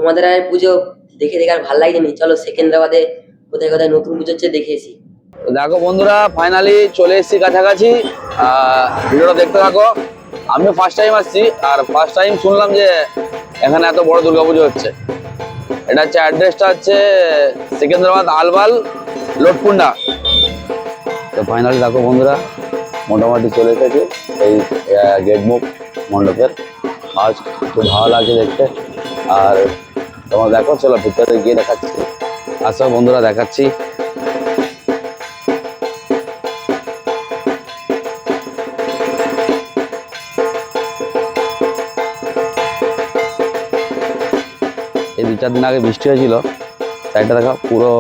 তোমাদের আর পুজো দেখে দেখে আর ভালো লাগেনি, চলো সেকেন্দ্রাবাদে কোথায় কোথায় নতুন পুজো হচ্ছে দেখে এসি। দেখো বন্ধুরা, ফাইনালি চলে এসেছি কাছাকাছি। ভিডিওটা দেখতে থাকো। আমিও ফার্স্ট টাইম আসছি, আর ফার্স্ট টাইম শুনলাম যে এখানে এত বড় দুর্গাপুজো হচ্ছে। এটা হচ্ছে অ্যাড্রেসটা হচ্ছে সেকেন্দ্রাবাদ আলবাল লোটকুন্ডা। তো ফাইনালি দেখো বন্ধুরা, মোটামুটি চলে এসেছি এই গেট মুখ মণ্ডপের। আজ খুব ভালো লাগছে দেখতে। আর তোমরা দেখো, চলো ভিতরে গিয়ে দেখাচ্ছি। আসো বন্ধুরা, দেখাচ্ছি। এই 2-4 দিন আগে বৃষ্টি হয়েছিল, সাইডটা দেখো পুরো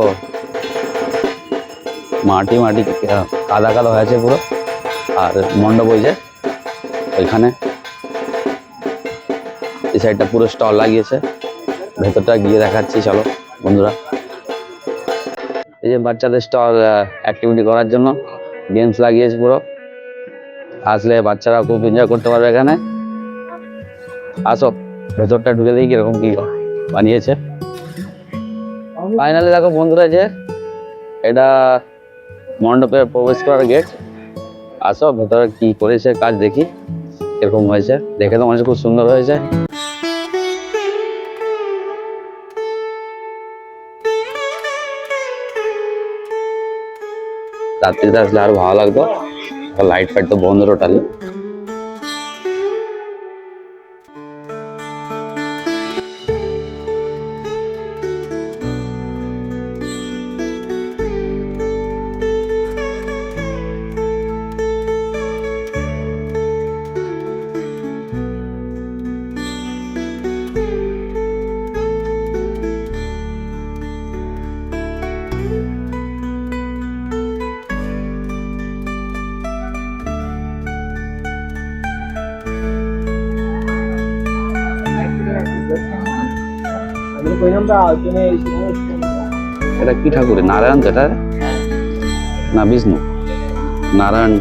মাটি মাটি কাদা কাদা হয়েছে পুরো। আর মণ্ডপ হয়েছে ওইখানে, এই সাইডটা পুরো স্টল লাগিয়েছে। ভেতরটা গিয়ে দেখাচ্ছি, চলো বন্ধুরা। এই যে বাচ্চাদের স্টল, অ্যাক্টিভিটি করার জন্য গেমস লাগিয়েছে পুরো। আসলে বাচ্চারা খুব এনজয় করতে পারবে এখানে। আসো ভেতরটা ঢুকে দিই কিরকম কি বানিয়েছে। ফাইনালি দেখো বন্ধুরা, যে এটা মণ্ডপে প্রবেশ করার গেট। আসো ভেতরে কি করেছে কাজ দেখি, কিরকম হয়েছে। দেখে তো মনে হচ্ছে খুব সুন্দর হয়েছে। রাত্রিতে আসলে আরো ভালো লাগতো। লাইট ফাইট তো বন্ধ টোটালি। এটা কি ঠাকুর? নারায়ণ তো এটা, না বিষ্ণু? নারায়ণ।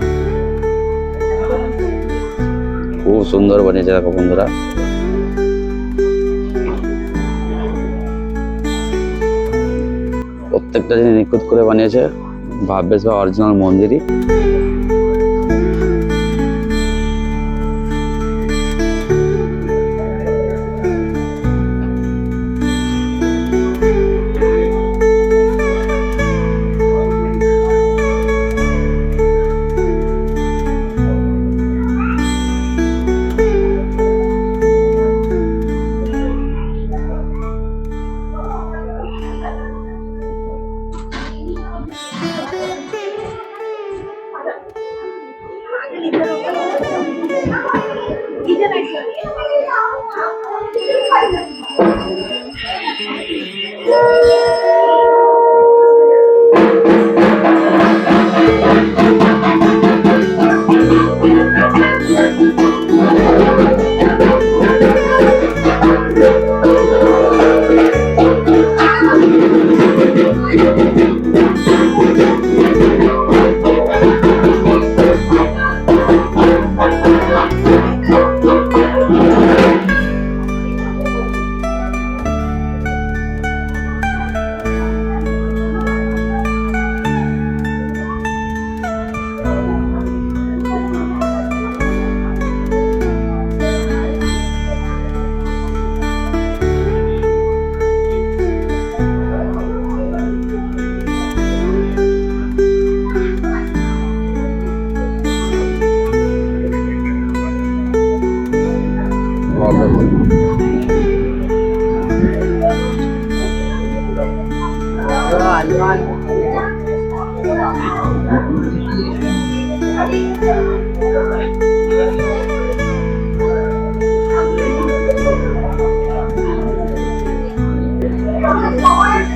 খুব সুন্দর বানিয়েছে দেখো বন্ধুরা। প্রত্যেকটা জিনিস নিখুঁত করে বানিয়েছে, ভাববে সব অরিজিনাল মন্দিরই।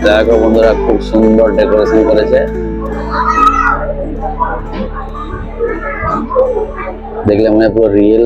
দেখো বন্ধুরা, খুব সুন্দর ডেকোরেশন করেছে। দেখলে মনে হয় পুরো রিয়েল।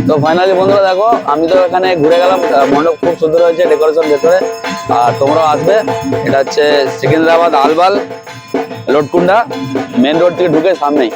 তো ফাইনালি বন্ধুরা দেখো, আমি তো এখানে ঘুরে গেলাম, মণ্ডপ খুব সুন্দর হয়েছে, ডেকোরেশন ভেতরে। আর তোমরাও আসবে। এটা হচ্ছে সিকিন্দ্রাবাদ আলবাল লোডকুন্ডা, মেন রোড থেকে ঢুকে সামনেই।